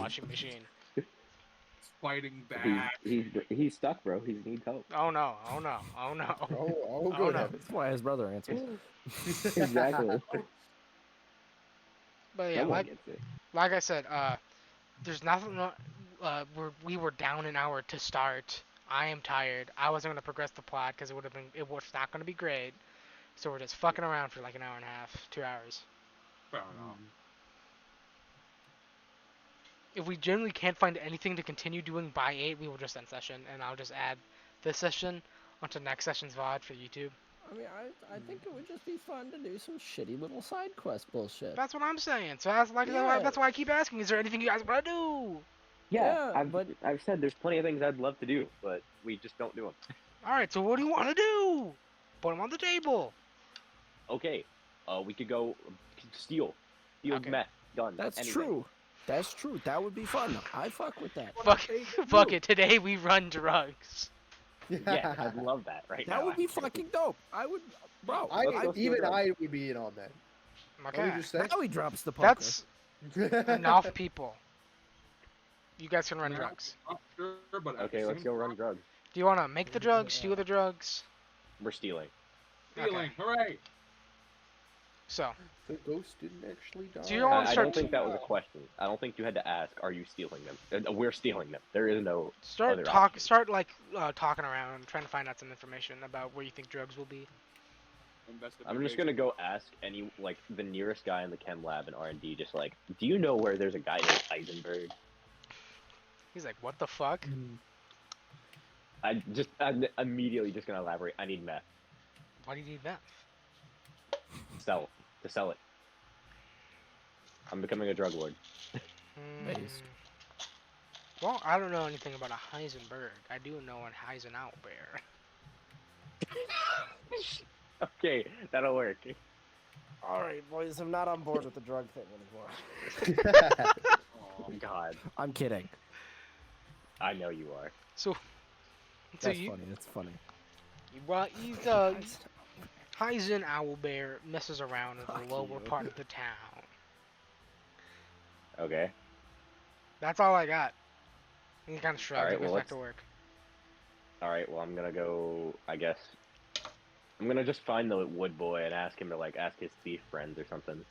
washing machine. Fighting back. He's stuck, bro. He needs help. Oh no! Oh no! Oh no! Oh, Oh good no! heavens. That's why his brother answers. Exactly. But yeah, Someone gets it. like I said, there's nothing. We were down an hour to start. I am tired. I wasn't gonna progress the plot because it was not gonna be great. So we're just fucking around for like an hour and a half, 2 hours. Fair enough. If we generally can't find anything to continue doing by 8, we will just end session, and I'll just add this session onto next session's VOD for YouTube. I mean, I think it would just be fun to do some shitty little side quest bullshit. That's what I'm saying. So that's why I keep asking. Is there anything you guys want to do? Yeah, but I've said there's plenty of things I'd love to do, but we just don't do them. All right. So what do you want to do? Put them on the table. Okay, we could go steal Okay. meth, guns. that's anything. true. That's true. That would be fun. I fuck with that. Fuck it. Today we run drugs. Yeah, I'd love that right now. That would be fucking dope. I would, bro. Let's go steal drugs. I would be in on that. Okay. Let me just say. Now he drops the poker. That's enough people. You guys can run Yeah. drugs. Not sure, but at Okay, the let's same go run time, drugs. Do you want to make the drugs? Steal the drugs? We're stealing. Stealing, hooray! So The ghost didn't actually die. So you don't wanna I start don't think that was a question. I don't think you had to ask, are you stealing them? We're stealing them. There is no other option. start talking around, trying to find out some information about where you think drugs will be. I'm just gonna go ask the nearest guy in the chem lab in R&D, just like, do you know where there's a guy named Heisenberg? He's like, what the fuck? I'm immediately just gonna elaborate. I need meth. Why do you need that? To sell it. I'm becoming a drug lord. Based. Well, I don't know anything about a Heisenberg. I do know a Heisenberg. Okay, that'll work. All right, boys. I'm not on board with the drug thing anymore. Oh God, I'm kidding. I know you are. So That's you, funny. That's funny. he's Heisen Owlbear messes around in Fuck the lower you. part of the town. Okay. That's all I got. He kind of shrugs Alright, and goes well, back to work. All right. Well, I'm gonna go. I guess I'm gonna just find the wood boy and ask him to ask his thief friends or something.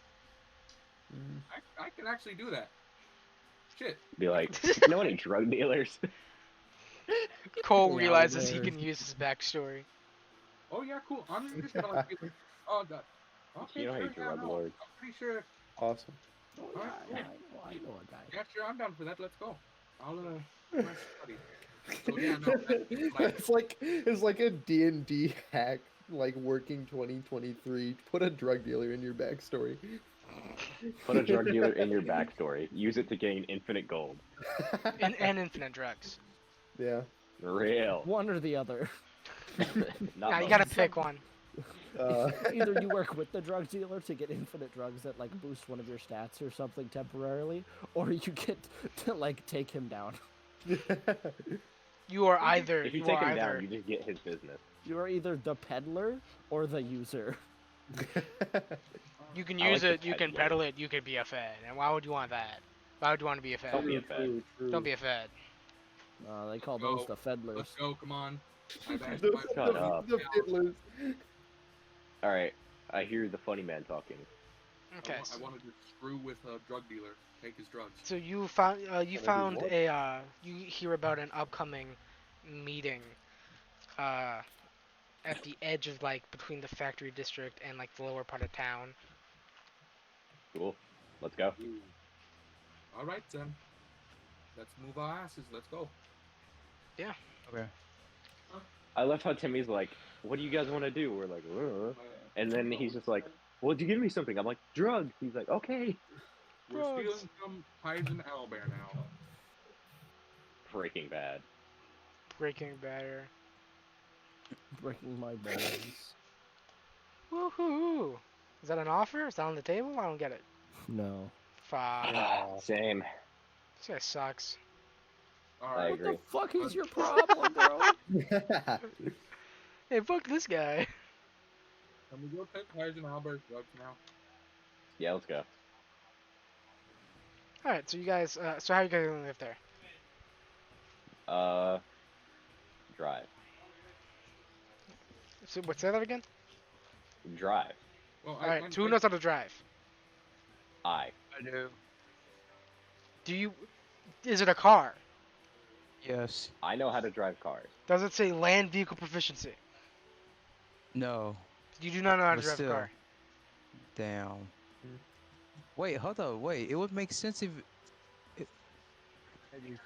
I can actually do that. Shit. Be like, you know any drug dealers? Cole Yeah, realizes he word. can use his backstory. Oh yeah, cool. I'm just gonna be like, oh god. Okay, You know how you sure, yeah, drug no, lords. I'm pretty sure. Awesome. Oh, Alright, yeah, cool. I know a guy. Yeah, sure, I'm down for that. Let's go. I'll study. So yeah, no. That's like, It's like a D&D hack, like working 2023. Put a drug dealer in your backstory. Put a drug dealer in your backstory. Use it to gain infinite gold. And infinite drugs. Yeah. Real. One or the other. Not Now you both. gotta pick one. Either you work with the drug dealer to get infinite drugs that boost one of your stats or something temporarily, or you get to take him down. You are either. If you you take are him either. down, you just get his business. You are either the peddler or the user. You can I use like the it. You can peddler. peddle it. You could be a fed. And why would you want that? Why would you want to be a fed? Don't be a fed. Don't be a fed. They call those Go. the feddlers. let's go. Come on. I backed the, my- Shut up. the fiddlers. All right. I hear the funny man talking. Okay. I wanted to screw with a drug dealer. Take his drugs. So you found what? you hear about an upcoming meeting at the edge of between the factory district and the lower part of town. Cool. Let's go. Ooh. All right then. Let's move our asses. Let's go. Okay. I love how Timmy's like, what do you guys want to do? We're like, and then he's just like, well, you give me something. I'm like, drugs. He's like, okay. We're Drugs. stealing from Heisen Owlbear now. Breaking Bad. Breaking Bad. Breaking my balls. Woohoo! Is that an offer? Is that on the table? I don't get it. No. Fuck. Same. This guy sucks. All I right. What agree. the fuck is your problem, bro? Hey, fuck this guy. Can we go take Heisen Owlbear's drugs now? Yeah, let's go. All right, so you guys, so how you guys gonna live there? Drive. So, what? Say that again. Drive. Well, All right, so who knows how to drive? I. I do. Do you? Is it a car? Yes. I know how to drive cars. Does it say land vehicle proficiency? No. You do not know how to But drive still. a car. Damn. Wait, hold on. Wait, it would make sense if. It...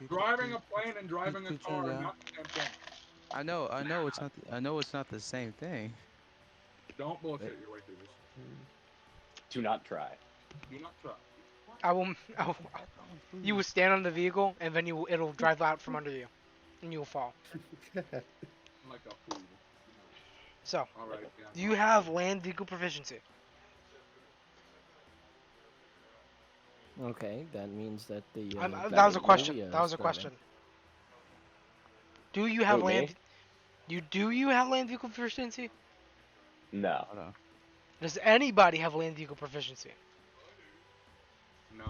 Driving a plane and driving a Could you car are down? not the same thing. I know it's not. I know it's not the same thing. Don't bullshit your way through this. Do not try. Do not try. I will. You will stand on the vehicle, and then it'll drive out from under you, and you will fall. I'm like a fool. So, All right. Yeah. do you have land vehicle proficiency? Okay, that means that the. That was a question. Julia That was is a driving. question. Do you have Who, land? me? Do you have land vehicle proficiency? No. Hold on. Does anybody have land vehicle proficiency? No.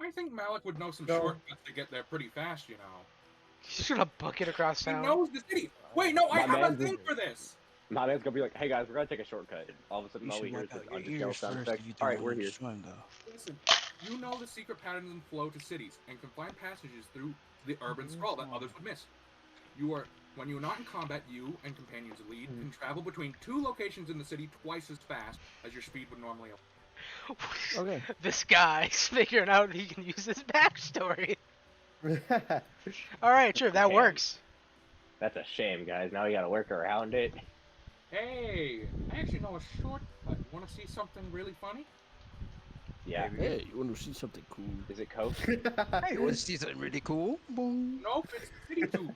I think Malik would know some No. shortcuts to get there pretty fast, you know. He's just gonna book it across He town. knows the city. Wait, no, I My have a man's thing a- for this. My man's gonna be like, hey guys, we're gonna take a shortcut. And all of a sudden, You all we should hear is wipe this out your underscale ears sound first effect. if you Alright, don't we're want here. to swing, though. Listen, you know the secret patterns and flow to cities, and can find passages through the urban scroll that others would miss. When you are not in combat, you and companions lead can travel between two locations in the city twice as fast as your speed would normally allow. Okay. This guy's figuring out he can use his backstory. All right, sure, that Okay. works. That's a shame, guys. Now we gotta work around it. Hey, I actually know a shortcut. Want to see something really funny? Yeah. Hey, you want to see something cool? Is it Coke? Hey, let's see something really cool. Boom. Nope, it's the city tube.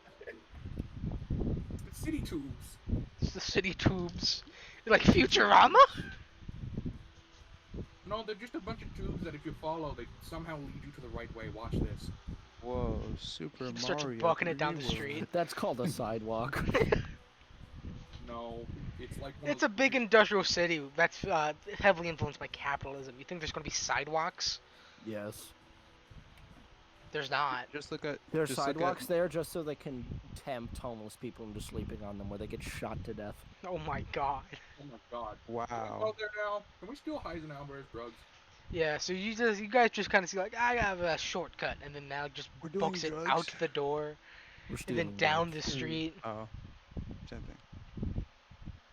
The city tubes. It's the city tubes. Like Futurama? No, they're just a bunch of tubes that if you follow, they somehow lead you to the right way. Watch this. Whoa, Super He starts Mario. bucking it down the 3 World. street. That's called a sidewalk. No, it's like one It's of a big industrial city that's heavily influenced by capitalism. You think there's going to be sidewalks? Yes. There's not. Just look at. There are just look at- sidewalks there just so they can tempt homeless people into sleeping on them where they get shot to death. Oh my god. Oh my god. Wow. Well, there now. Can we steal Heisenberg's drugs? Yeah, so you guys just kind of see like, I have a shortcut, and then now just We're doing books it drugs. out the door, We're and stealing then down drugs. the street. Oh, same thing.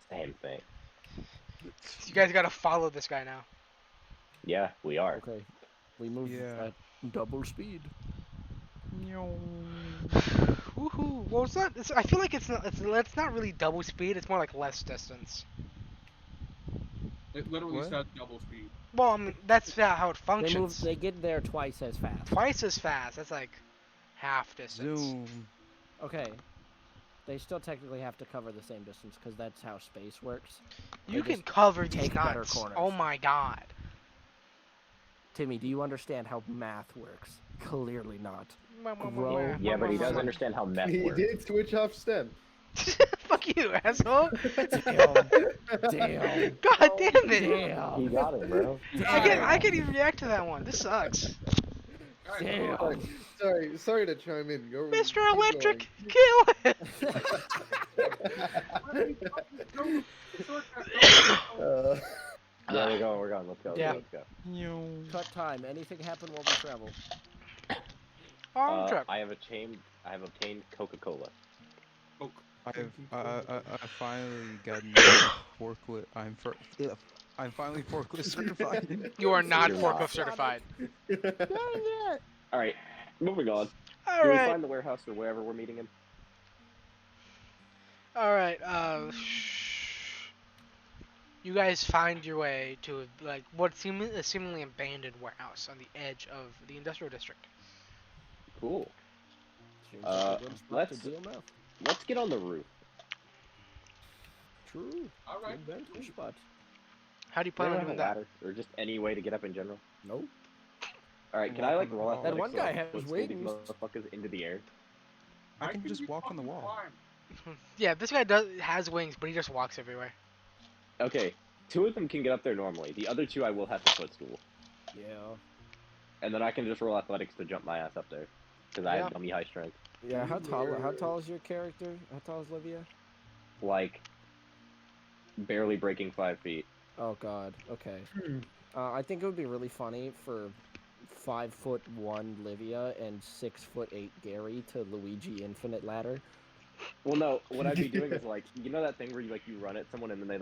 Same thing. You guys gotta follow this guy now. Yeah, we are. Okay. We move Yeah. at double speed. Woohoo! Well, it's not. I feel like it's not really double speed. It's more like less distance. It literally What? says double speed. Well, I mean that's how it They functions. they get there twice as fast. Twice as fast. That's like half distance. Zoom. Okay. They still technically have to cover the same distance because that's how space works. You They can just cover these take better nuts. corners. Oh my god. Timmy, do you understand how math works? Clearly not. Grow- Yeah, but he does understand how meth He works. did switch off STEM. Fuck you, asshole. Damn. Damn. God damn it. He Damn. got it, bro. I can't even react to that one. This sucks. Alright, Damn. come on. Sorry to chime in. Go, Mr. keep Electric, going. kill him. Yeah, we're going. Let's go. Yeah. Let's go. Cut time. Anything happen while we travel? Arm truck. I have obtained Coca-Cola. I've finally gotten a forklift. I'm finally forklift certified. You are not You're forklift not. certified. All right, moving on. All Do we right. find the warehouse or wherever we're meeting him? All right. You guys find your way to like what seemingly abandoned warehouse on the edge of the industrial district. Cool. Seems like a good spot let's- to DMF. Let's get on the roof. True. Alright. Good bench spot. How do you Do we plan on have a doing that? ladder or just any way to get up in general? Nope. All right, can I like roll out That one guy has these wings. motherfuckers into the air? I can just walk on the wall. Yeah, this guy has wings, but he just walks everywhere. Okay, 2 of them can get up there normally. The other 2 I will have to footstool. Yeah. And then I can just roll athletics to jump my ass up there. Because I Yeah. have dummy high strength. Yeah. How tall is your character? How tall is Livia? Like, barely breaking 5 feet. Oh God. Okay. I think it would be really funny for 5'1" Livia and 6'8" Gary to Luigi Infinite Ladder. Well, no, what I'd be doing is like, you know that thing where you run at someone and then they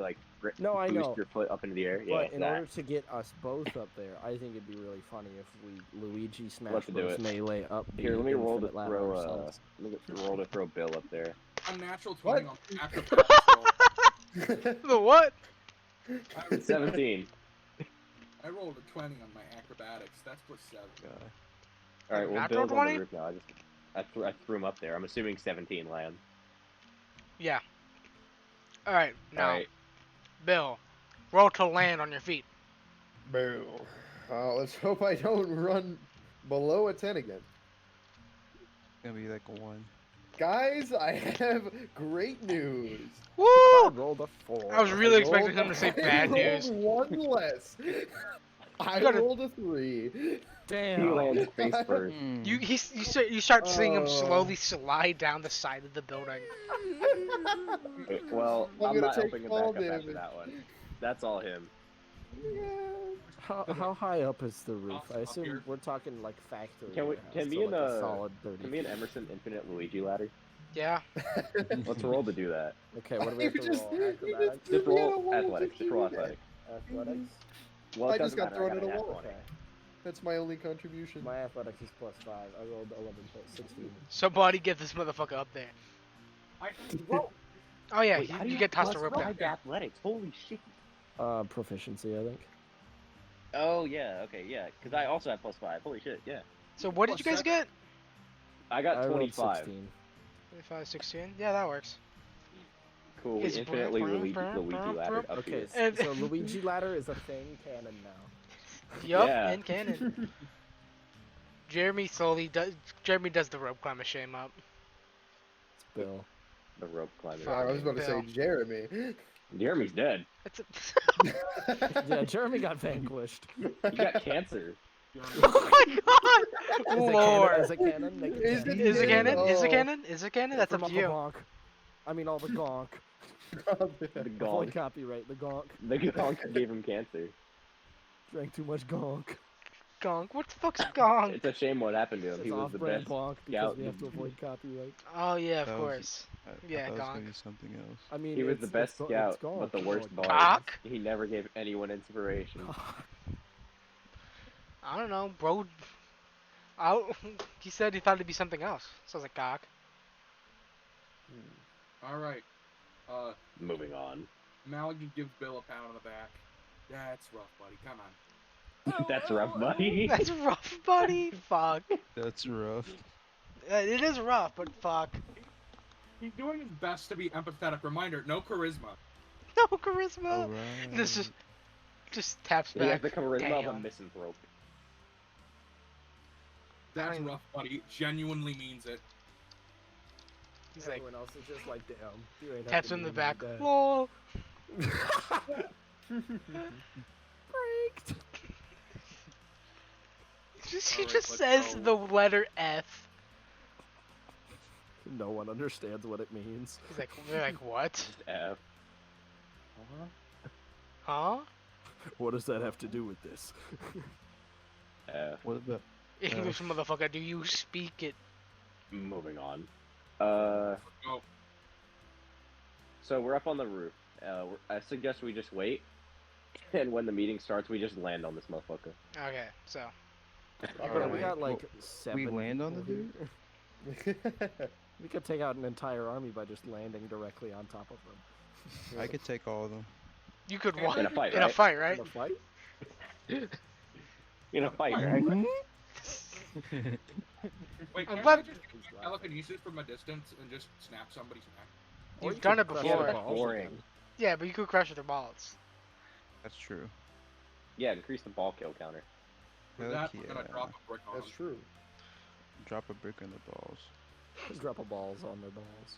No, I boost know. your foot up into the air? But Yeah, in that. order to get us both up there, I think it'd be really funny if we Luigi Smash Let's do Bros. it. Melee up. Here, let me roll to Infinite Ladder throw. ourselves. Roll to throw Bill up there. Unnatural What? 20 on acrobatics roll. The what? 17. I rolled a 20 on my acrobatics. That's plus 7. God. All right, well, Natural Bill's on 20? the roof now. I threw him up there. I'm assuming 17 land. Yeah. All right, now, All right. Bill, roll to land on your feet. Boo. Let's hope I don't run below a 10 again. It's gonna be like a 1. Guys, I have great news. Woo! I rolled a 4. I was really I expecting rolled- him to say I bad rolled news. One less. I gotta- rolled a 3. He Damn. lands face first. You start seeing him Oh. slowly slide down the side of the building. Well, I'm I'm gonna not take helping him fall back up after damage. that one. That's all him. How high up is the roof? I Up assume here. we're talking like factory. Can we? warehouse, Can so me and like a solid 30 Can me and feet. Emerson Infinite Luigi ladder? Yeah. Let's roll to do that. Okay, what do we have to You just- roll? you just Acrobatics? Just threw me at a roll wall athletics. Just roll 15 athletics. Athletics? Well, it I just doesn't got matter, thrown I at a nat wall. 20. Okay. That's my only contribution. My athletics is plus 5. I rolled 11.16. Somebody get this motherfucker up there. I whoa. Oh yeah, Wait, how do you get tossed a plus rope down. 5 athletics? Holy shit. Proficiency, I think. Oh yeah, okay, yeah. Because I also have plus 5. Holy shit, yeah. So what did you guys get? I got I rolled 25. 16. 25, 16. Yeah, that works. Cool. We Is- infinitely Luigi laddered up Okay, here. And- so Luigi ladder is a thing canon now. Yup, Yeah. in canon. Jeremy does the rope climb of shame up. It's Bill. The rope climber. Fuck. I was about to say Bill. Jeremy. Jeremy's dead. That's a Yeah, Jeremy got vanquished. He got cancer. oh my god! Lord. Is it canon? Make it Is canon. it Is it canon? Is it Oh. canon? Is it canon? That's up From to you. Gonk. I mean, all the gonk. The Avoid gonk. copyright. The gonk. The gonk gave him cancer. Drank too much gonk. Gonk. What the fuck's gonk? It's a shame what happened to him. It's He was the off-brand best. bonk because scout. we have to avoid copyright. Oh yeah, of That was- course. Yeah, I thought it was gonk. gonna be something else. I mean, He was the best scout, but the worst bard. Cock? He never gave anyone inspiration. I don't know, bro. He said he thought it'd be something else. Sounds like cock. Alright. Moving on. Malibu gives Bill a pound on the back. That's rough, buddy. Come on. That's rough, buddy. That's rough, buddy. Fuck. That's rough. It is rough, but fuck. He's doing his best to be empathetic. Reminder, no charisma. No charisma. Alright. This is just taps He has back. the charisma of a Damn. misanthrope. That's Fine. rough, buddy. Genuinely means it. He's like Everyone else is just like, damn. You ain't have taps to in be the back. like that. Lol. Freaked. He Alright, just let's says go. the letter F. No one understands what it means. He's like, they're like, what? F. Huh? What does that have to do with this? F. What about English motherfucker, do you speak it? Moving on. Oh, So we're up on the roof. I suggest we just wait, and when the meeting starts, we just land on this motherfucker. Okay, so. Bro, we Alright, got like well, 7 land on the people dude? here. We could take out an entire army by just landing directly on top of them. I could take all of them. You could what? In a fight, In a right? fight, right? In a fight? In a fight, right? wait, I'm can't glad- I just use telekinesis from a distance and just snap somebody's neck? Or You've you done could it crush before. their That's balls. boring. Yeah, but you could crush their balls. That's true. Yeah, increase the ball kill counter. For Heck that, yeah. I'm gonna drop a brick on That's him. true. Drop a brick on the balls. Just drop a balls on their balls.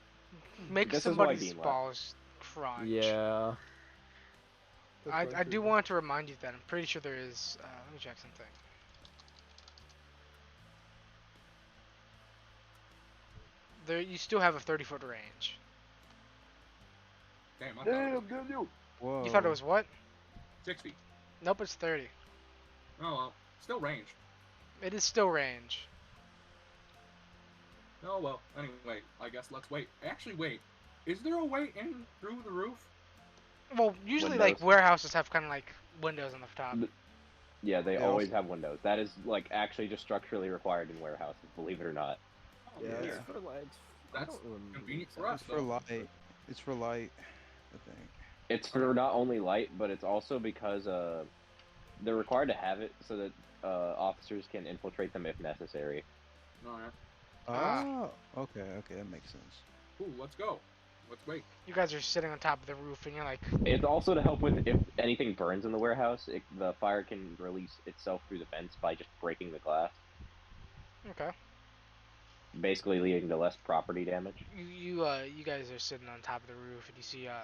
Make This is why somebody's Dean left. balls crunch. Yeah. I do want to remind you that I'm pretty sure there is. Let me check something. There, you still have a 30-foot range. Damn, I thought it was Damn. Whoa. You thought it was what? 60. Nope, it's 30. Oh well, still range. It is still range. Oh well. Anyway, I guess let's wait. Actually, wait. Is there a way in through the roof? Well, usually like Windows. warehouses have kind of like windows on the top. Yeah, they They always also- have windows. That is like actually just structurally required in warehouses, believe it or not. Oh, Yeah, Yeah. it's for lights. I That's don't remember convenient for exactly. us, It's for though. light. It's for light, I think. It's for not only light, but it's also because they're required to have it so that officers can infiltrate them if necessary. Alright. Ah. Oh, okay, that makes sense. Ooh, let's go. Let's wait. You guys are sitting on top of the roof, and you're like, It's also to help with if anything burns in the warehouse, the fire can release itself through the vents by just breaking the glass, okay. basically leading to less property damage. You guys are sitting on top of the roof, and you see a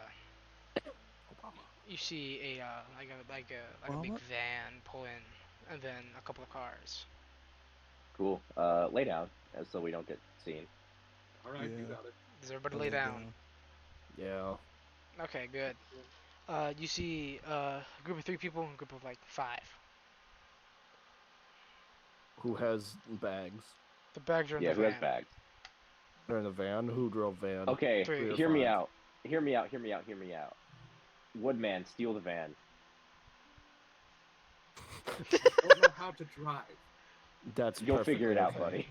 like a big What? van pull in, and then a couple of cars. Cool. Lay down, so we don't get seen. Alright, you Yeah. got it. Does everybody I'll lay lay down? Yeah. Okay, good. You see a group of 3 people and a group of like 5. Who has bags? The bags are in Yeah, the who van. has bags? They're in the van. Who drove van? Okay, Three or hear me five. out. Hear me out. Hear me out. Hear me out. Woodman, steal the van. Don't know how to drive. That's You'll figure it perfectly out, okay. buddy.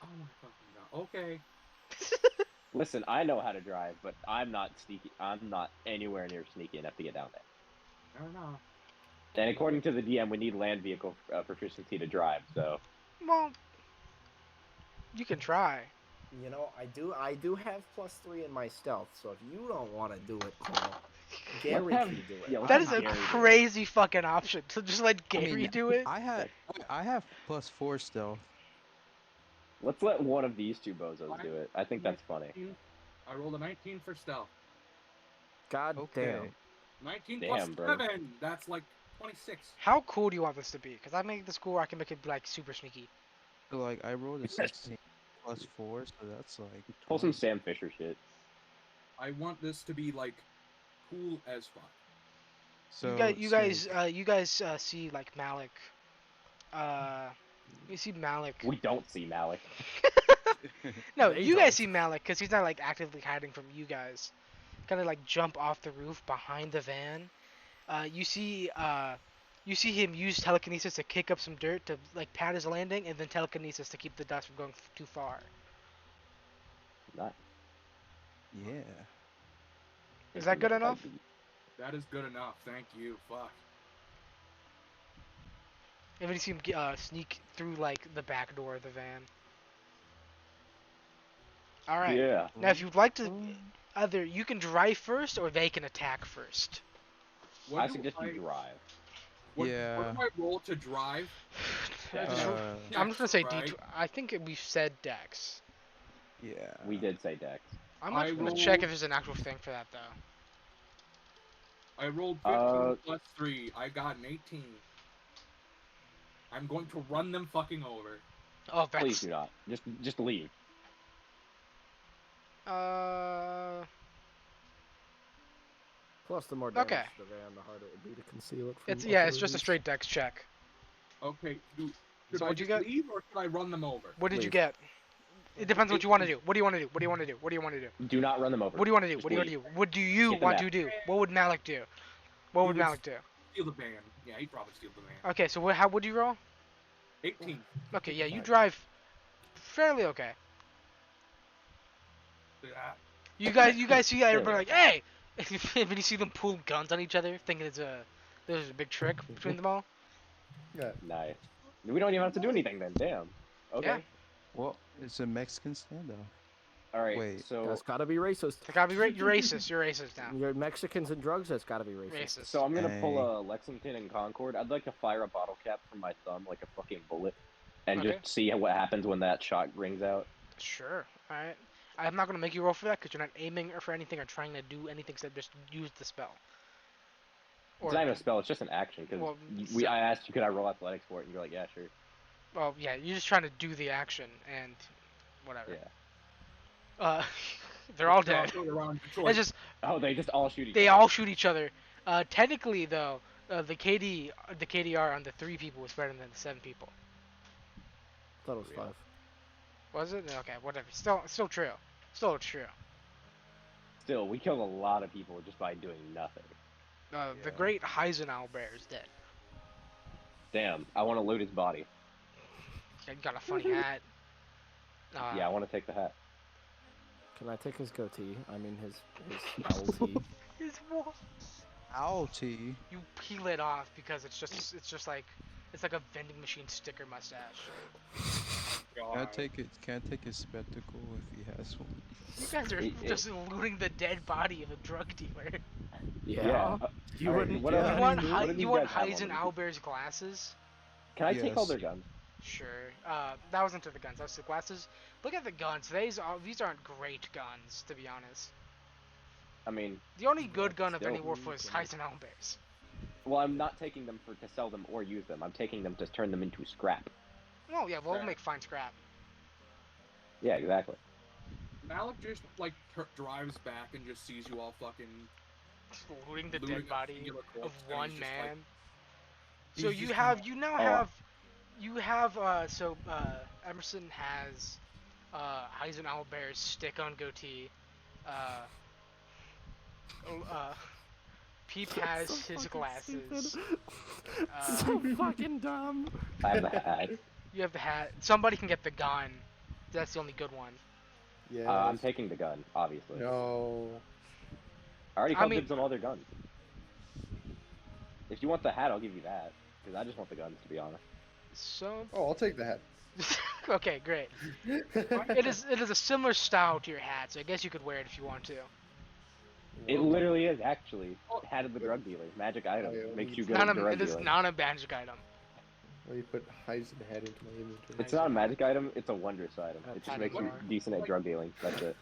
Oh my fucking god. Okay. Listen, I know how to drive, but I'm not sneaky. I'm not anywhere near sneaky enough to get down there. I don't know. And according to the DM, we need land vehicle proficiency to drive. So Well, you can try. You know, I do have +3 in my stealth, so if you don't want to do it, Cole, Gary have- can do it. yeah, let's That have is a Gary do it. crazy fucking option. So just let Gary do it. I have +4 stealth. let's let one of these two bozos do it. I think that's funny. 19. I rolled a 19 for stealth. God Okay. damn. 19 Damn, plus bro. 7. That's like 26. How cool do you want this to be? Because I make this cool where I can make it like super sneaky. So like I rolled a 16 +4, so that's like Pull some 20. Sam Fisher shit. I want this to be like cool as fuck. So You guys see like Malik. You see Malik. We don't see Malik. No, They you guys don't. see Malik because he's not like actively hiding from you guys. Kind of like jump off the roof behind the van. You see him use telekinesis to kick up some dirt to like pad his landing, and then telekinesis to keep the dust from going too far. Not. Yeah. Is that good enough? That is good enough. Thank you. Fuck. And then you see him sneak through like the back door of the van. All right. Yeah. Now, if you'd like to, either you can drive first or they can attack first. What I do suggest you drive. What, Yeah. What do I roll to drive? I'm just gonna say Right. D. I think we've said Dex. Yeah. We did say Dex. I'm I not gonna roll- check if there's an actual thing for that though. I rolled 15 Uh, plus 3. I got an 18. I'm going to run them fucking over. Oh, Please that's do not. Just leave. Plus, the more damage Okay. to the van, the harder it would be to conceal it from it's others. just a straight Dex check. Okay, should So I what'd you just get? leave or should I run them over? What did you Leave. get? It depends what you want to do. What do you want to do? What do you want to do? What do you want to do? Do not run them over. What do you want to do? Just What do you want to leave. do? What do you Get the want map. to do? What would Malik do? What He would would Malik do? Steal the van. Yeah, he'd probably steal the van. Okay, so how would you roll? 18. Okay, yeah, you Alright. drive fairly okay. Yeah. You guys see everybody Fairly like, hey! And then you see them pull guns on each other, thinking there's a big trick between them all. Yeah. Nice. We don't even have to do anything then. Damn. Okay. Yeah. Well, it's a Mexican standoff. All right. Wait. So That's gotta be racist. They gotta be you're racist. You're racist now. You're Mexicans and drugs, that's gotta be racist. Racist. so I'm gonna pull Dang. a Lexington and Concord. I'd like to fire a bottle cap from my thumb like a fucking bullet, and Okay. just see what happens when that shot rings out. Sure. All right. I'm not gonna make you roll for that because you're not aiming or for anything or trying to do anything except just use the spell. It's not even a spell. It's just an action. Because Well, I asked you, could I roll athletics for it, and you're like, yeah, sure. well, yeah, you're just trying to do the action and whatever. Yeah. They're all dead. Around Detroit. It's just Oh, they just all shoot each they other. all shoot each other. Technically, though, the KDR on the 3 people was better than the 7 people. Thought it was Yeah. 5. Was it? Okay, whatever. Still true. Still true. Still, we killed a lot of people just by doing nothing. The Yeah. great Heisenauer is dead. Damn, I want to loot his body. He got a funny hat. Yeah, I want to take the hat. Can I take his goatee? I mean his owl tee. His what? Owl tea. You peel it off because it's just like it's like a vending machine sticker mustache. Can't take his spectacle if he has one. You guys are just looting the dead body of a drug dealer. Yeah. You Alright, wouldn't. what yeah. else? You want What do these you want guys have on them? Heisenauer's glasses? Can I take all Yes. their guns? Sure. That wasn't to the guns. That was the glasses. Look at the guns. These aren't great guns, to be honest. I mean, The only good gun of Still, any wolf was Heisenauer's. well, I'm not taking them to sell them or use them. I'm taking them to turn them into scrap. Oh yeah, we'll Right. make fine scrap. Yeah, exactly. Malik just like drives back and just sees you all fucking Looting the looting dead a body singular of corpse, and one he's just like- man. So he's you just have kinda- you now Oh. have you have Emerson has Heisenauer's stick on goatee. Peep has So his fucking glasses. stupid. Uh, So fucking dumb. I have the hat. You have the hat. Somebody can get the gun. That's the only good one. Yeah. I'm taking the gun, obviously. No. I already I called mean- dibs on all their guns. If you want the hat, I'll give you that. Because I just want the guns, to be honest. So Oh, I'll take the hat. okay, great. It is a similar style to your hat, so I guess you could wear it if you want to. It literally is, actually. Hat of the drug dealer. Magic item. Oh, yeah, Makes you It's good not at a, drug it is dealing. not a magic item. Let me put Heisen head into my inventory. It's not a magic item, it's a wondrous item. It just Hat makes you bar. decent at drug dealing. That's it.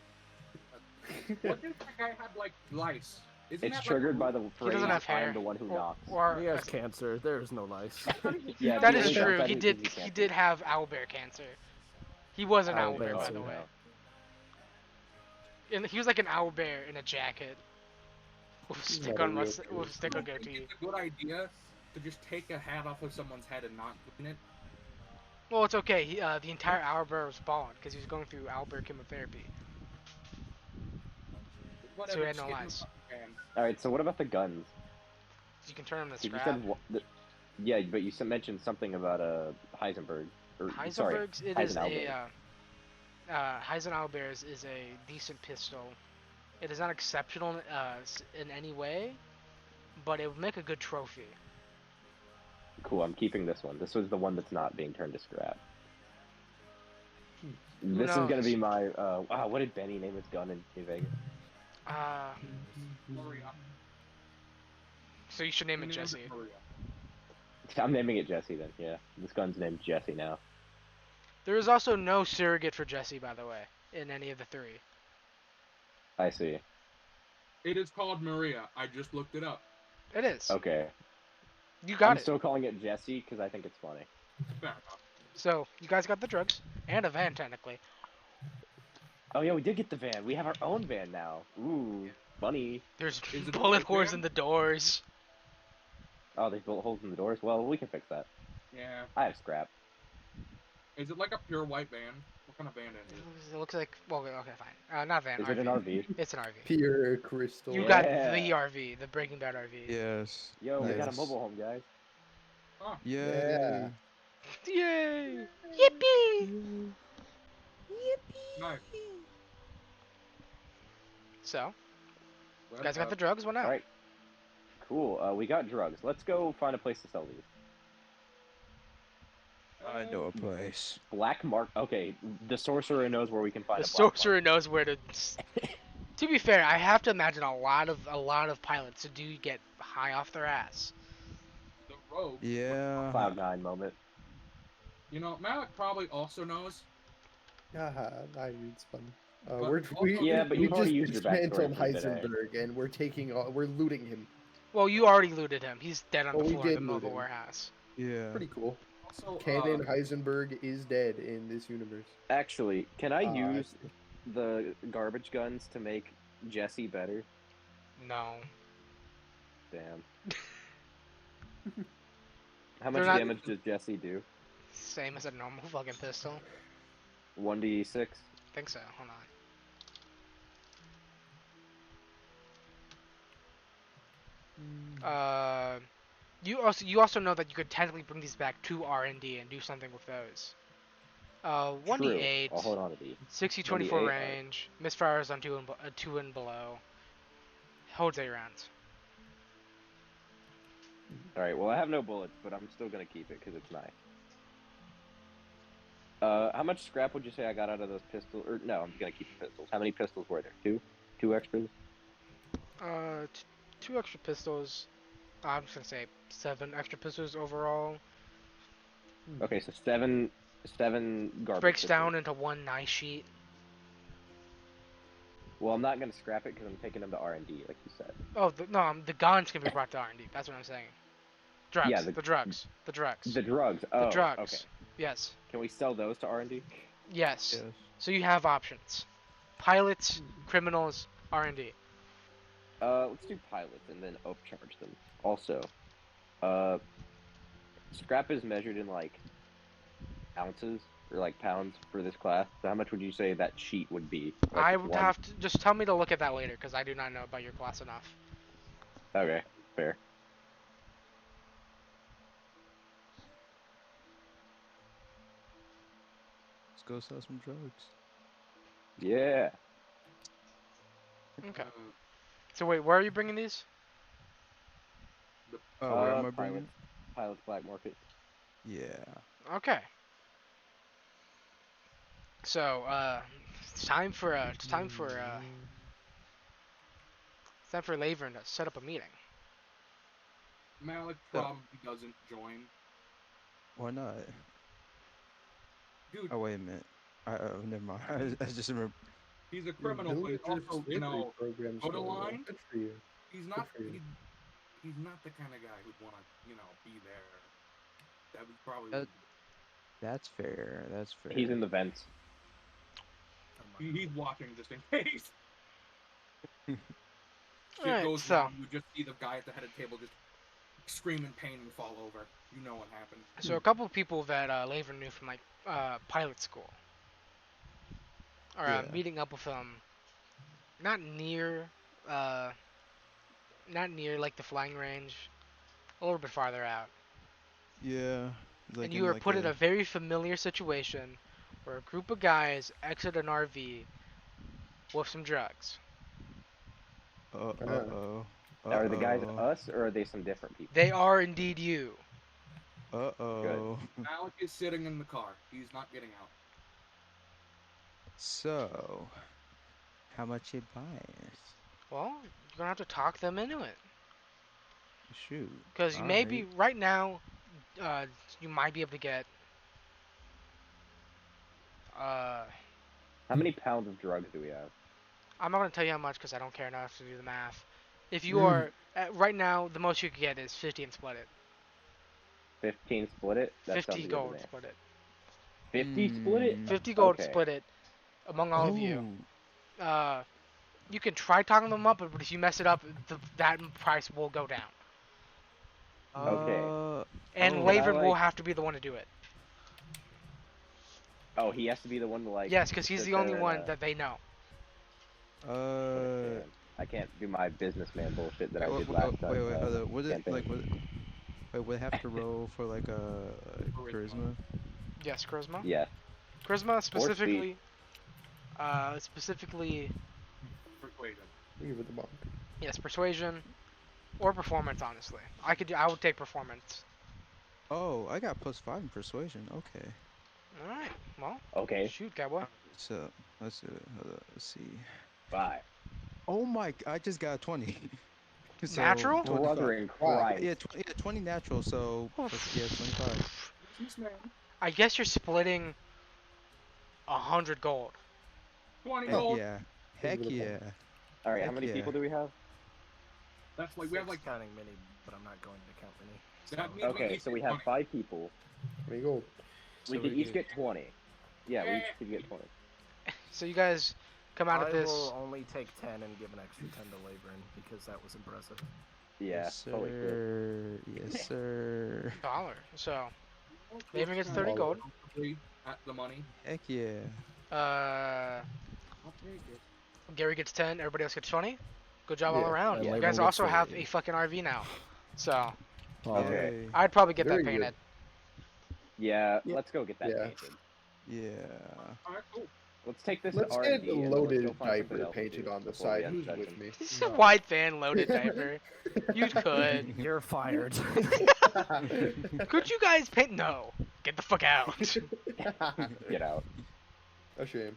What if that guy had like lice? Isn't It's that, triggered by like, the phrase, doesn't have I hair. am the one who Or, knocks. or He has cancer. There is no lice. Yeah, that the is only true. downside He is did. you He can't did have owlbear cancer. He was an Owlbear owlbear, by cancer. the way. And he was like an owlbear in a jacket. With stick on real with stick on I think goatee. it's a good idea to just take a hat off of someone's head and not clean it. Well, it's okay. He, the entire owlbear was bald because he was going through owlbear chemotherapy. Whatever, he had just no get him lice. a can. Alright, so what about the guns? You can turn them to 'Cause you scrap. said yeah, but you mentioned something about Heisenberg. Or, sorry, Heisenberg's it is Heisenauer. Heisenauer's is a decent pistol. It is not exceptional in any way, but it would make a good trophy. Cool, I'm keeping this one. This was the one that's not being turned to scrap. Who This is gonna knows? be my, wow, what did Benny name his gun in New Vegas? Maria. So you should name it Name Jesse. Maria. I'm naming it Jesse then, yeah. This gun's named Jesse now. There is also no surrogate for Jesse, by the way, in any of the 3. I see. It is called Maria. I just looked it up. It is. Okay. You got I'm it. still calling it Jesse because I think it's funny. Fair enough. So you guys got the drugs and a van, technically. Oh yeah, we did get the van. We have our own van now. Ooh, funny. There's Is it a bullet white holes van? in the doors. Oh, there's bullet holes in the doors. Well, we can fix that. Yeah. I have scrap. Is it like a pure white van? What kind of van is it? It looks like well, okay, fine. Not van. Is it an RV? It's an RV. Pure crystal. You Yeah. got the RV, the Breaking Bad RV. Yes. Yo, we got a Nice. mobile home, guys. Yay. Yay! Yippee! Nice. So, Well, guys got the drugs. What now? All right. Cool. We got drugs. Let's go find a place to sell these. I know a place. Black mark. Okay, the sorcerer knows where we can find The a black sorcerer knows where to. To be fair, I have to imagine a lot of pilots do get high off their ass. The rogue. Yeah. Cloud9 moment. You know, Malik probably also knows. Haha, it's fun. But We're, also- Yeah, but you've we already just used your backstory dismantled for today. Heisenberg, and we're looting him. Well, you already looted him. He's dead on Oh, the we floor in the did loot mobile him. warehouse. Yeah. Pretty cool. Also, Canon Heisenberg is dead in this universe. Actually, can I use see. the garbage guns to make Jesse better? No. Damn. How They're much not- damage does Jesse do? Same as a normal fucking pistol. 1d6? Think so. Hold on. You also know that you could technically bring these back to R&D and do something with those. 1d8, True. I'll hold on to these. 60-24 1d8, range, misfires on 2 and below. Holds 8 rounds. Alright, well, I have no bullets, but I'm still gonna keep it because it's nice. How much scrap would you say I got out of those pistols? Or, no, I'm gonna keep the pistols. How many pistols were there? Two? Two extras? 2 extra pistols. I'm just gonna say 7 extra pistols overall. Okay, so seven garbage Breaks pistols. down into 1 nice sheet. Well, I'm not gonna scrap it because I'm taking them to R&D, like you said. Oh, no, the guns can be brought to R&D. That's what I'm saying. Drugs. Yeah, the drugs. The drugs. The drugs. Oh, The drugs. okay. Yes. Can we sell those to R&D? Yes. Yes. So you have options. Pilots, criminals, R&D. Let's do pilots and then upcharge them. Also, scrap is measured in like ounces or like pounds for this class. So how much would you say that sheet would be? Like I would one? have to just tell me to look at that later because I do not know about your class enough. Okay, fair. Let's go sell some drugs. Yeah. Okay. So wait, where are you bringing these? Oh, where am I Pilots. bringing? Pilots black market. Yeah. Okay. So it's time for Lavern to set up a meeting. Malik probably doesn't join. Why not? Dude, Oh, wait a minute. Oh, never mind. I just remember. he's a criminal, but he's also, you know, programs go to going on. line. Good for you. He's not. for you. He's not the kind of guy who'd want to, you know, be there. That would probably. That's fair. That's fair. He's in the vents. He's watching just in case. Shit Alright, goes so- wrong. You just see the guy at the head of the table just scream in pain and fall over. You know what happened. So a couple of people that Lavern knew from like pilot school are Yeah. meeting up with him. Not near like the flying range, a little bit farther out. Yeah. Like And in you are like put in a very familiar situation where a group of guys exit an RV with some drugs. Uh-oh. Are the guys us or are they some different people? They are indeed you. Uh-oh. Malik is sitting in the car. He's not getting out. So, how much you buying? Well, you're gonna have to talk them into it. Shoot. Because you may be right now, you might be able to get. How many pounds of drugs do we have? I'm not gonna tell you how much because I don't care enough to do the math. If you are right now, the most you could get is 50 and split it. 15 split it? That 50 sounds good to gold me. split it. 50 split it? 50 gold Okay. split it among all of you. Oh. You can try talking them up, but if you mess it up, that price will go down. Okay. And Oh. Lavern will like- have to be the one to do it. Oh, he has to be the one to like. Yes, because he's sit the only there one and, that they know. man, I can't do my businessman bullshit that I Wait, did last time. wait, hold up. What is campaign. like? Wait, would I have to roll for like a charisma? Yes, charisma. Yeah. Charisma speed. specifically. Specifically, Persuasion. Give it the monk. yes, persuasion or performance. Honestly, I would take performance. Oh, I got +5 in persuasion. Okay. All right. Well, Okay. shoot, cowboy. So let's do it. Hold up. Let's see. 5. Oh my! I just got a 20. So, Natural? 25. Brother in Christ. Yeah, 20 natural. So yeah, 25. Businessman. I guess you're splitting 100 gold. 20 Heck gold. yeah. Heck Give it a yeah. All right. How Heck many yeah. people do we have? That's like we have like counting mini, but I'm not going to count mini. that So- means Okay, so we have 5 people. There you go. We So could we each get 20. Yeah, we each could get 20. So you guys come out I of this. will only take 10 and give an extra 10 to Labrin because that was impressive. Yeah, Yes, holy shit. sir. Yes, sir. $1. So Laven gets 30 gold. At the money. Heck yeah. Uh, I'll take it. Gary gets 10. Everybody else gets 20. Good job all Yeah, around. and You Laven guys gets also have 30. a fucking RV now. So Okay. Yay. I'd probably get Very that good. painted. Yeah, Yeah. let's go get that Yeah. painted. Yeah. Alright, cool. Let's take this Let's to get R&D a and then let's loaded go find something diaper else to painted do on the before we side. end Who's session. with me? It's a white van loaded diaper. You could. You're fired. Could you guys paint? No. Get the fuck out. Get out. A shame.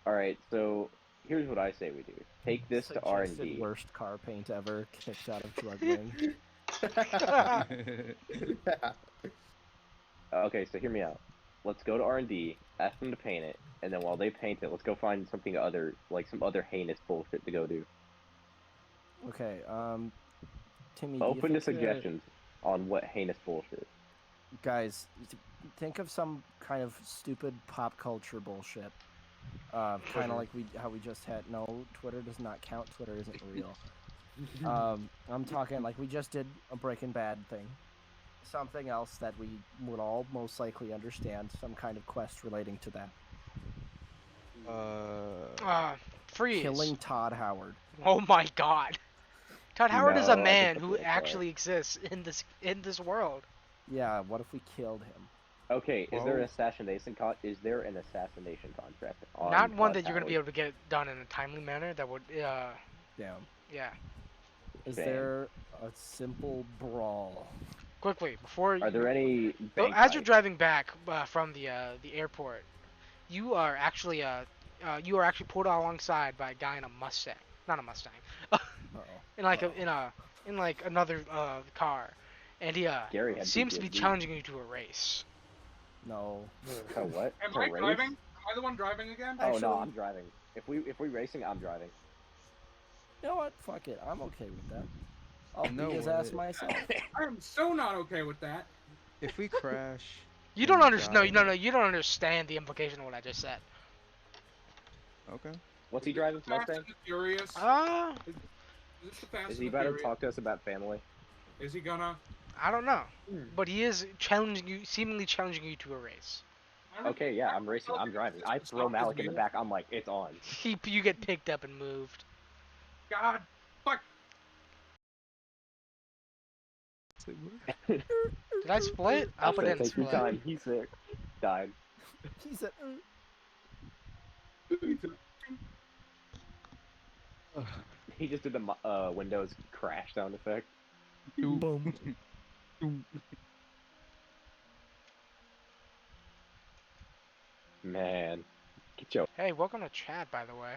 Alright, so here's what I say we do. Take this to Suggested R&D. worst car paint ever, kicked out of drug ring. Okay, so hear me out. Let's go to R&D, ask them to paint it, and then while they paint it, let's go find something other, like some other heinous bullshit to go do. Okay, Timmy, do you Open to think, suggestions on what heinous bullshit. guys, think of some kind of stupid pop culture bullshit. Kind of like how we just had. No, Twitter does not count. Twitter isn't real. I'm talking like we just did a Breaking Bad thing. Something else that we would all most likely understand. Some kind of quest relating to that. Freeze. Killing Todd Howard. Oh my god. Todd Howard is a No, I man think who that's okay. actually exists in this world. Yeah, what if we killed him? Okay, is there Well- an assassination contract on Not one Todd that you're gonna be Howard? able to get done in a timely manner. That would Damn. yeah. Is Damn. there a simple brawl? Quickly before Are there any So bank as you're fights? driving back from the airport, you are actually pulled alongside by a guy in a Mustang, not a Mustang, Uh-oh. in like another car, and he Gary had seems to be PTSD. challenging you to a race. No. Oh, what? Am To I race? driving? Am I the one driving again? Oh no, Actually- I'm driving. If we racing, I'm driving. You know what? Fuck it. I'm okay with that. I'll No beat his way. ass myself. I am so not okay with that. If we crash, You don't and understand. die- No, you don't understand the implication of what I just said. Okay. What's he driving? Fast Mustang? and the Furious. Is this the Fast Is and he the about to Furious? talk to us about family? Is he gonna? I don't know, Hmm. but he is seemingly challenging you to a race. I don't Okay, yeah, I'm racing. I'm driving. I throw Malik in the back. I'm like, it's on. You get picked up and moved. God, fuck. Did I split? I hope I said, didn't take your split. time. He's sick. Died. He said, He just did the Windows crash sound effect. boom. Man, get your. Hey, welcome to chat, by the way.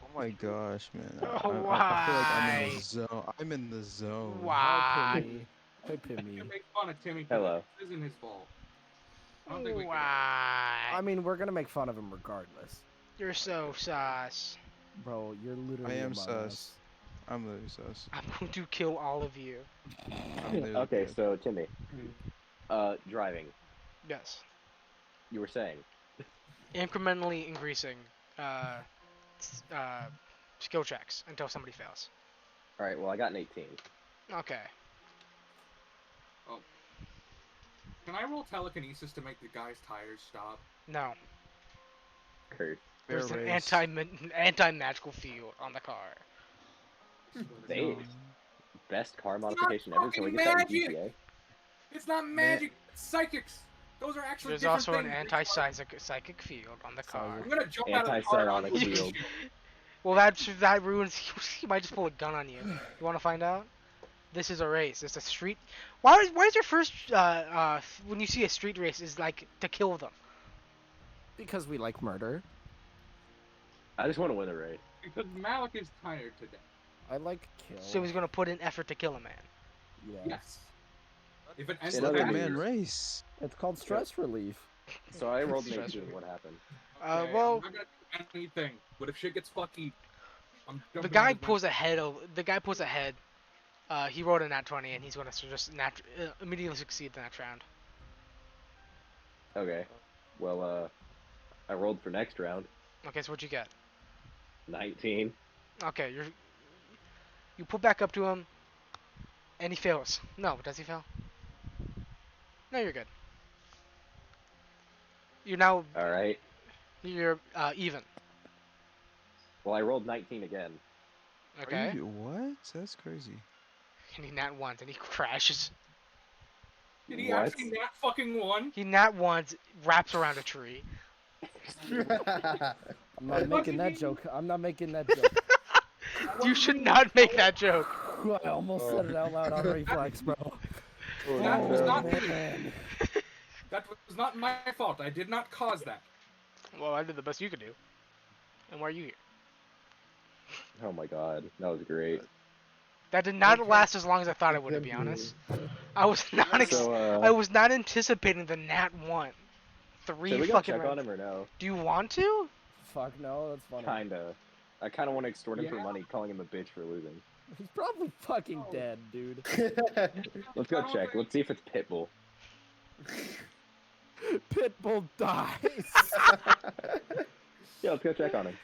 Oh my gosh, man. Oh, I feel like I'm in why? the zone. I'm in the zone. Why? Hey, You Pimmy. can make fun of Timmy. Hello. This isn't his fault. I don't think we can. Why? I mean, we're gonna make fun of him regardless. You're so sus. Bro, you're literally I am among sus. us. I'm literally sus. I'm going to kill all of you. I'm literally Okay, dead. so Timmy, driving. Yes. You were saying. Incrementally increasing skill checks until somebody fails. All right. Well, I got an 18. Okay. Can I roll telekinesis to make the guy's tires stop? No. Kurt. Fair There's an race. anti-magical field on the car. Dave. No. Best car modification ever. Can we fucking get that in magic! GTA? It's not magic. It's psychics. Those are actually There's different also an things. anti-psychic field on the car. I'm gonna jump out of the car. Anti-psionic and field. Well, that ruins. He might just pull a gun on you. You want to find out? This is a race. It's a street. Why is your first when you see a street race is like to kill them? Because we like murder. I just want to win the race. Because Malik is tired today. I like kill. So he's gonna put in effort to kill a man. Yes. If it ends In with other Let the failure, man race. It's called stress relief. So I rolled an Stress 18. relief. What happened? okay, Well, I'm not gonna do anything. But if shit gets fucky, I'm the jumping guy on his pulls ahead. The guy pulls ahead. He rolled a nat 20, and he's gonna just immediately succeed the next round. Okay. Well, I rolled for next round. Okay, so what'd you get? 19. Okay, you pull back up to him, and he fails. No, does he fail? No, you're good. You're now All right. you're even. Well, I rolled 19 again. Okay. Are you, what? That's crazy. And he nat once, and he crashes. Did he What? actually not fucking won? He nat once, wraps around a tree. I'm not making that joke. I'm not making that joke. You should not make that joke. I almost said it out loud on reflex, bro. That was not me. man. That was not my fault. I did not cause that. Well, I did the best you could do. And why are you here? Oh my god, that was great. That did not last as long as I thought it would, to be honest. I was not. So, I was not anticipating the nat one. should Three we go fucking check on rounds. him or no? Do you want to? Fuck no, that's funny. Kinda. I kinda want to extort him for Yeah. money, calling him a bitch for losing. He's probably fucking dead, dude. Let's go check. Let's see if it's Pitbull. Pitbull dies. Yeah, let's go check on him.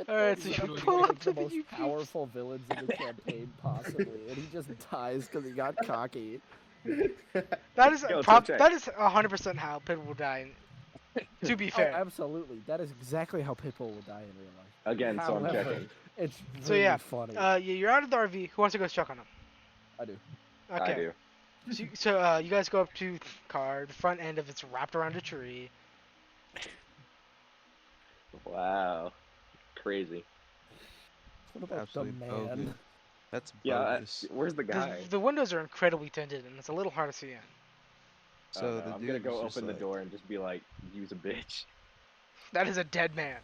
Alright, so Pitbull's you like pull up the to the most UP. powerful villains in the campaign, possibly, and he just dies because he got cocky. That is Yo, let's go check. that is 100% how Pit will die. To be Oh, fair. absolutely. That is exactly how Pitbull will die in real life. Again, so I'm However, checking. It's So really yeah, funny. you're out of the RV. Who wants to go check on him? I do. Okay. I do. So you guys go up to the car. The front end of it's wrapped around a tree. Wow. Crazy. What about Absolutely the man? bogus. That's Yeah, bogus. where's the guy? The windows are incredibly tinted, and it's a little hard to see in. I So don't know, the I'm gonna dude go was just open the like, door and just be like, use a bitch. That is a dead man.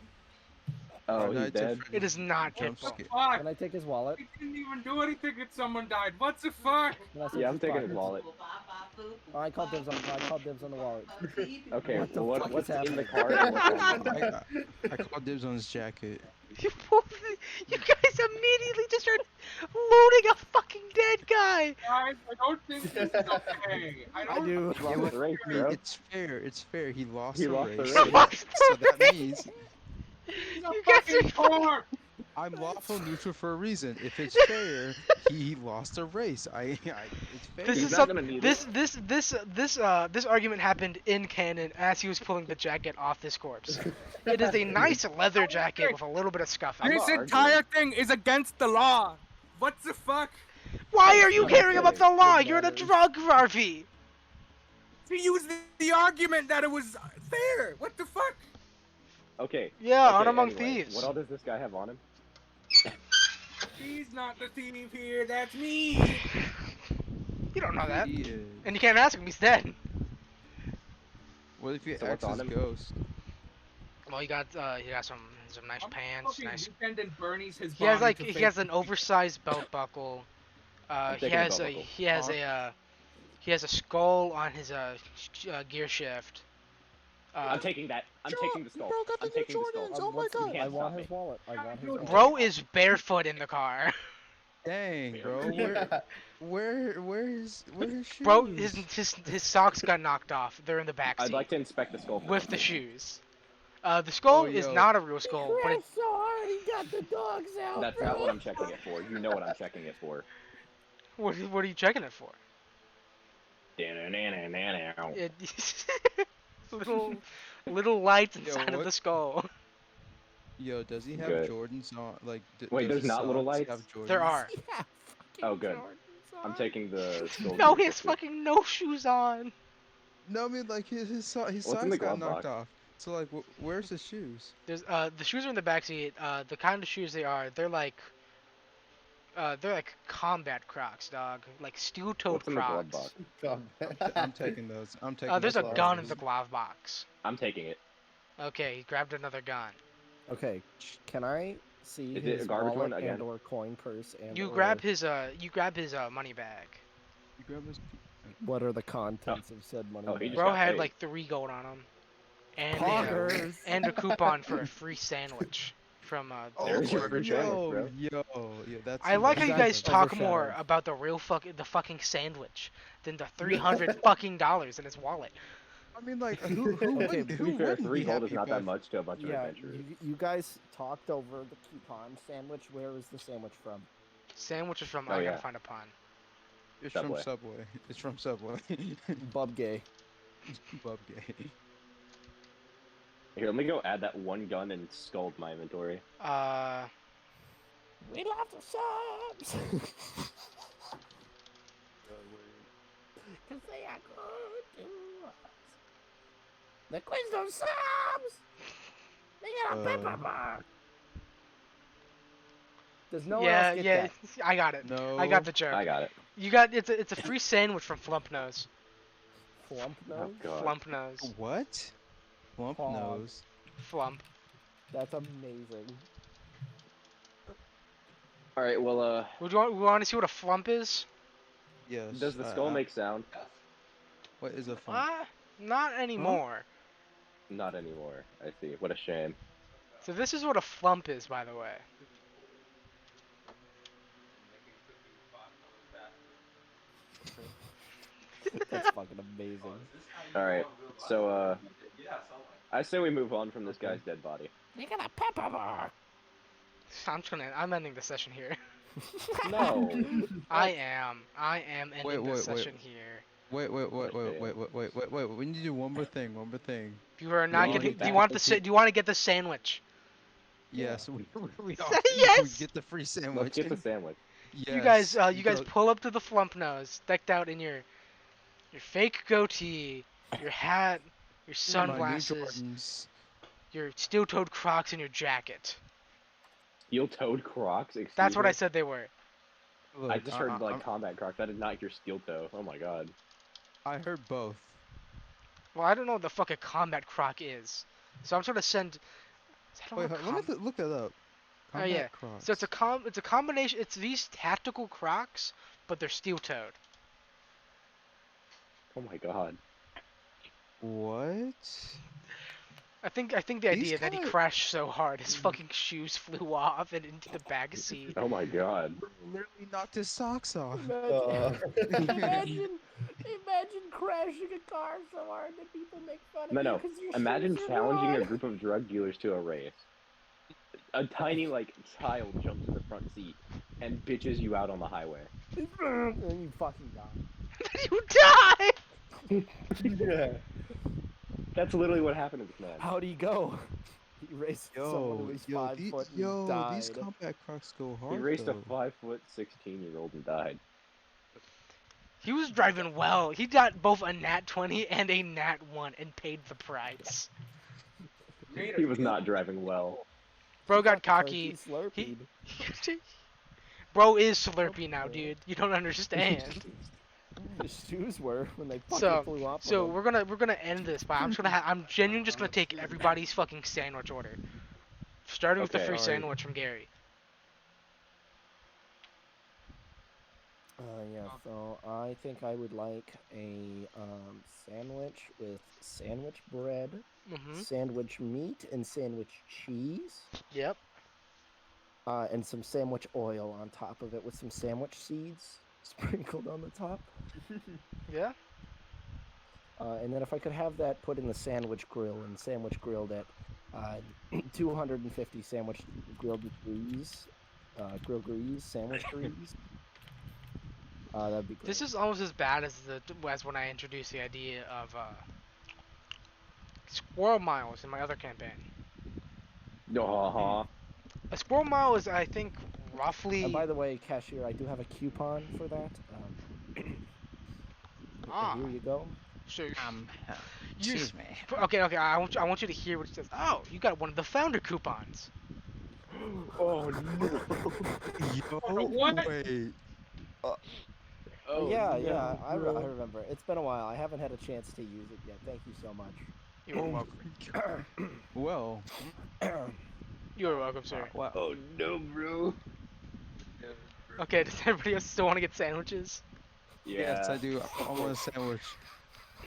Oh, "Our he's nights are dead? It is not Jump Pitbull. scare." Fuck! Can I take his wallet? He didn't even do anything if someone died. What the fuck? Can I search Yeah, I'm his taking his pockets? wallet. Oh, I called dibs on the wallet. Okay, What the well, fuck what's is in the happening? car and what's on the car? I called dibs on his jacket. You guys immediately just start loading a fucking dead guy. Guys, I don't think this is okay. I I don't do. He lost the race, bro. It's fair. It's fair. He lost He the lost the race. race. So that means He's a You guys fucking are- whore! I'm lawful neutral for a reason. If it's fair, he lost a race. It's fair. This He's is not some, gonna need this argument happened in canon as he was pulling the jacket off this corpse. It is a nice leather jacket with a little bit of scuff on it. This not entire thing is against the law. What the fuck? Why are you I'm caring about the law? Good You're in a manners. drug RV. He used the argument that it was fair. What the fuck? Okay. Yeah, okay, on Among anyway, Thieves. What all does this guy have on him? He's not the thief here. That's me. You don't know that. He is. And you can't ask him, he's dead. What if he So acts what's as on him? ghost? Well, he got some nice pants, Fucking nice. weekend and Bernie's his He has body like to he fake- has an oversized belt buckle. I'm He taking the has belt a buckle. he has a skull on his gear shift. I'm taking that. I'm taking the skull. Bro, got the I'm new taking the skull. Jordans. Oh my What's- god. can't I want stop his me. wallet. I want his wallet. Bro is barefoot in the car. Dang, bro. Where's shoes? Bro, his socks got knocked off. They're in the back I'd seat like to inspect the skull. with the shoes. The skull Oh, is yo. not a real skull, but Crashed so hard he got the dogs out. That's not what I'm checking it for. You know what I'm checking it for. what are you checking it for? Da-na-na-na-na-na. It, little lights Yo, inside of what? the skull. Yo, does he have Good. Jordans on? Like, Wait, does there's his not little socks lights? have Jordans? There are. Yeah, fucking Oh, good. Jordans I'm on. taking the skull. No, he has fucking no shoes on. No, I mean like his What's in socks the got glove knocked box? off. So like, where's his shoes? There's the shoes are in the back seat. The kind of shoes they are, they're like combat Crocs, dog. Like steel-toed What's in the glove Crocs. box? I'm taking those. I'm taking. There's a those gun in glasses. the glove box. I'm taking it. Okay, he grabbed another gun. Okay, can I see Is it a his garbage wallet one again? and or coin purse and You or grab his money bag. You grab his. what are the contents of said money Oh, he bag? just Bro got had paid. like 3 gold on him, Poggers! and a coupon for a free sandwich from There's your free sandwich, yo, bro. yeah, that's. I like how you guys talk more overshadowed. about the fucking sandwich than the $300 fucking dollars in his wallet. I mean, like, who Okay, wouldn't, To who be fair, wouldn't 3 be gold is happy not that about? much to a bunch of Yeah, adventurers. you guys talked over the coupon sandwich. Where is the sandwich from? Sandwich is from Oh, I yeah. gotta find a pun. It's Subway. from Subway. It's from Subway. Bub gay. Bub gay. Here, let me go add that one gun and sculpt my inventory. We love the subs. Cause they are good to us. The Quiznos subs. They got a pepper bar. Does no one yeah, else get yeah, that? I got it. No. I got the joke. I got it. You got it's a free sandwich from Flump Nose. Flump Oh, nose? God. Flump Nose. What? Plump Pog. nose. Flump. That's amazing. Alright, well, We want to see what a flump is? Yes. does the skull make sound? What is a flump? Not anymore. Not anymore. I see. What a shame. So this is what a flump is, by the way. That's fucking amazing. Alright, so, I say we move on from this guy's dead body. They got a pepper bar. I'm ending the session here. No! I am ending the wait. session here. Wait. We need to do one more thing. You are not You getting. want Do you that? want the? Do you want to get the sandwich? Yes, we all Yes! we get the free sandwich. Let's get the sandwich. You guys, Yes, you guys go- pull up to the Flump Nose, decked out in your fake goatee, your hat, your my new sunglasses, Jordans. your steel-toed Crocs, and your jacket. Steel-toed Crocs? Excuse That's what me? I said they were. Look, I just heard, like, I'm- combat Crocs. I did not hear steel-toe. Oh my god. I heard both. Well, I don't know what the fuck a combat Croc is, so I'm trying to send. Is that Wait, a let me look that up. Oh yeah. Combat Crocs. So it's a combination. It's these tactical Crocs, but they're steel-toed. Oh my god. What? I think the These idea that he kinda- crashed so hard, his fucking shoes flew off and into the back seat. Oh my god. Literally knocked his socks off. Imagine crashing a car so hard that people make fun of No, you no. 'cause your Imagine shoes are challenging a wrong. group of drug dealers to a race. A tiny, like, child jumps in the front seat and bitches you out on the highway. And then you fucking die. You die! Yeah. That's literally what happened to this man. How'd he go? He raced someone who was 5 foot and died. These combat Crocs go hard. He raced a though. 5', 16-year-old and died. He was driving well. He got both a nat 20 and a nat 1 and paid the price. He was not driving well. Bro got Turkey cocky. Slurpee. Bro is Slurpee now, dude. You don't understand. His shoes were when they fucking So, flew off. so with we're gonna end this, but I'm genuinely just gonna take everybody's fucking sandwich order, starting with the Okay. free Alright. sandwich from Gary. Yeah, so I think I would like a sandwich with sandwich bread, Mhm. sandwich meat, and sandwich cheese, Yep. and some sandwich oil on top of it with some sandwich seeds sprinkled on the top. Yeah. And then if I could have that put in the sandwich grill and sandwich grilled at 250 sandwich grilled degrees, grill grease, sandwich grease. That'd be great. This is almost as bad as when I introduced the idea of squirrel miles in my other campaign. Uh-huh. A squirrel mile is, I think, roughly. And by the way, cashier, I do have a coupon for that. Here you go. Sure. Excuse me. Okay. I want you to hear what it says. Oh, you got one of the founder coupons. Oh no. Yo, What? wait. Oh, yeah, no, I bro. remember. It's been a while. I haven't had a chance to use it yet. Thank you so much. You're welcome. Well, You're welcome, sir. Wow. Oh no, bro. Okay, does everybody else still want to get sandwiches? Yes, Yeah. I do. I want a sandwich.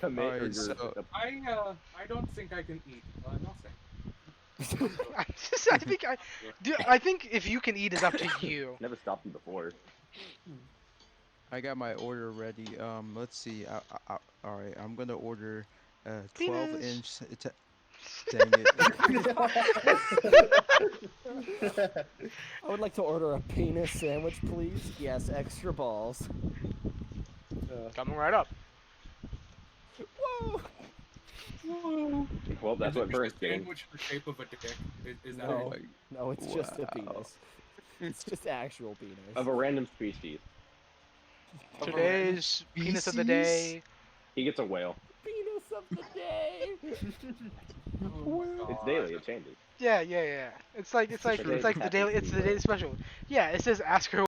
Commit or Alright, you're so I don't think I can eat. Nothing. I think if you can eat is up to you. Never stopped you before. I got my order ready. Let's see. Alright, I'm gonna order a Penis. 12-inch. Dang it. I would like to order a penis sandwich, please. Yes, extra balls. Coming right up. Whoa! Well, that's what Is Burns the getting. sandwich the shape of a dick? Is that No. it? No, it's just a Wow. penis. It's just actual penis. Of a random species. Today's penis of the day. He gets a whale. Penis of the day. Oh my It's God. daily, it changes. Yeah. It's like the daily special. Yeah, it says ask her